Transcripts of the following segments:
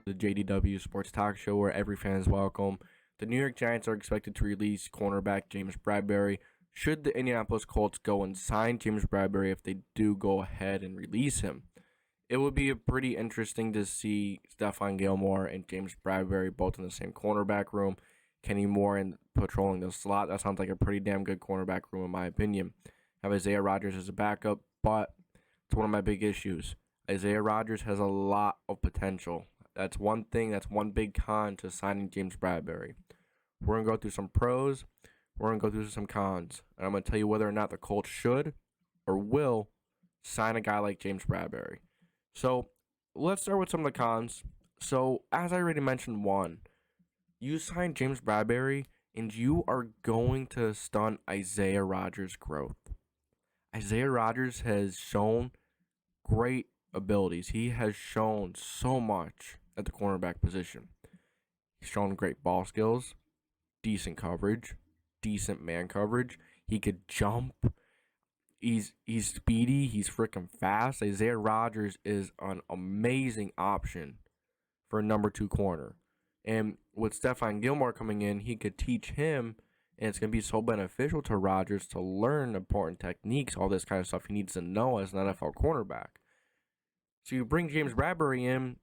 the JDW SportsTalkShow, where every fan is welcome. The New York Giants are expected to release cornerback James Bradberry. Should the Indianapolis Colts go and sign James Bradberry if they do go ahead and release him? It would be pretty interesting to see Stephon Gilmore and James Bradberry both in the same cornerback room. Kenny Moore and patrolling the slot. That sounds like a pretty damn good cornerback room in my opinion. Have Isaiah Rodgers as a backup, but it's one of my big issues. Isaiah Rodgers has a lot of potential. That's one thing, that's one big con to signing James Bradberry. We're going to go through some pros, we're going to go through some cons, and I'm going to tell you whether or not the Colts should or will sign a guy like James Bradberry. So, let's start with some of the cons. So, as I already mentioned, one, you sign James Bradberry, and you are going to stunt Isaiah Rodgers' growth. Isaiah Rodgers has shown great abilities. He has shown so much at the cornerback position. He's shown great ball skills, decent coverage, decent man coverage. He could jump. He's speedy. He's freaking fast. Isaiah Rodgers is an amazing option for a number 2 corner. And with Stephon Gilmore coming in, he could teach him, and it's going to be so beneficial to Rodgers to learn important techniques, all this kind of stuff he needs to know as an NFL cornerback. So you bring James Bradberry in,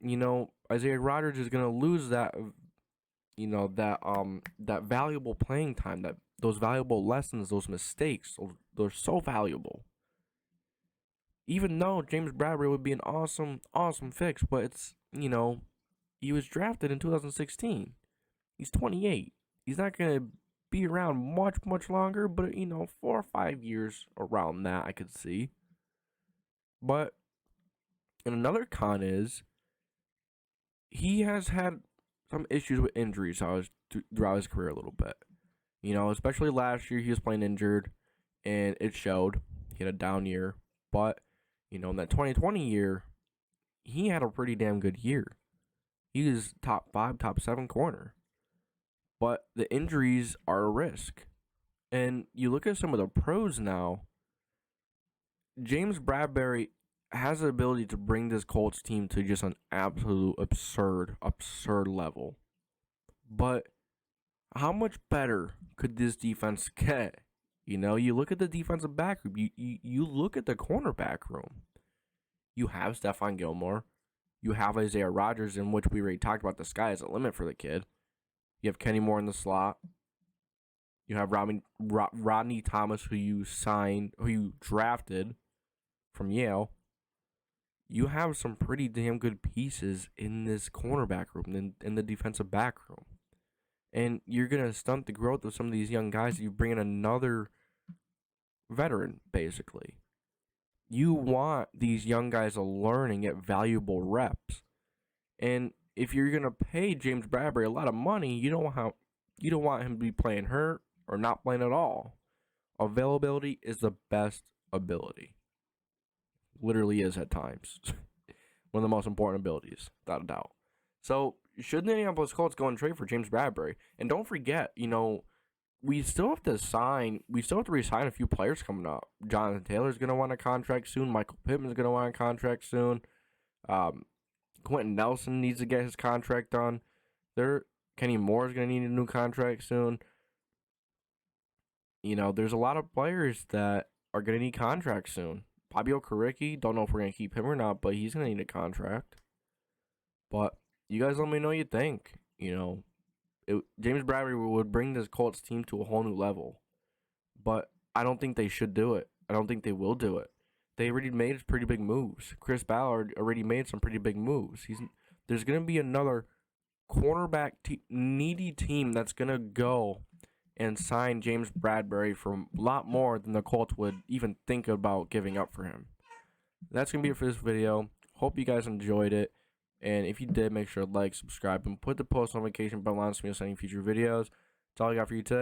Isaiah Rodgers is going to lose that, that valuable playing time, those valuable lessons, those mistakes, they're so valuable. Even though James Bradberry would be an awesome fix, but it's, he was drafted in 2016. He's 28. He's not going to be around much longer, but 4 or 5 years around that I could see. But and another con is he has had some issues with injuries throughout his career a little bit. Especially last year he was playing injured, and it showed. He had a down year, but in that 2020 year, he had a pretty damn good year. He was top 5, top 7 corner. But the injuries are a risk. And you look at some of the pros now, James Bradberry has the ability to bring this Colts team to just an absolute absurd level. But how much better could this defense get? You look at the defensive back room. You look at the cornerback room. You have Stephon Gilmore. You have Isaiah Rodgers, in which we already talked about the sky is the limit for the kid. You have Kenny Moore in the slot. You have Rodney Thomas, who you drafted from Yale. You have some pretty damn good pieces in this cornerback room, in the defensive back room. And you're going to stunt the growth of some of these young guys. You bring in another veteran, basically. You want these young guys to learn and get valuable reps. And if you're going to pay James Bradberry a lot of money, you don't want him to be playing hurt or not playing at all. Availability is the best ability. Literally is at times. One of the most important abilities, without a doubt. So, should the Indianapolis Colts go and trade for James Bradberry? And don't forget, we still have to re-sign a few players coming up. Jonathan Taylor's going to want a contract soon. Michael Pittman's going to want a contract soon. Quentin Nelson needs to get his contract done. Kenny Moore's going to need a new contract soon. There's a lot of players that are going to need contracts soon. Fabio Caricki, don't know if we're going to keep him or not, but he's going to need a contract. But you guys let me know what you think. James Bradberry would bring this Colts team to a whole new level. But I don't think they should do it. I don't think they will do it. They already made pretty big moves. Chris Ballard already made some pretty big moves. There's going to be another cornerback needy team that's going to go and sign James Bradberry for a lot more than the Colts would even think about giving up for him. That's going to be it for this video. Hope you guys enjoyed it. And if you did, make sure to like, subscribe, and put the post notification bell on so you'll see any future videos. That's all I got for you today.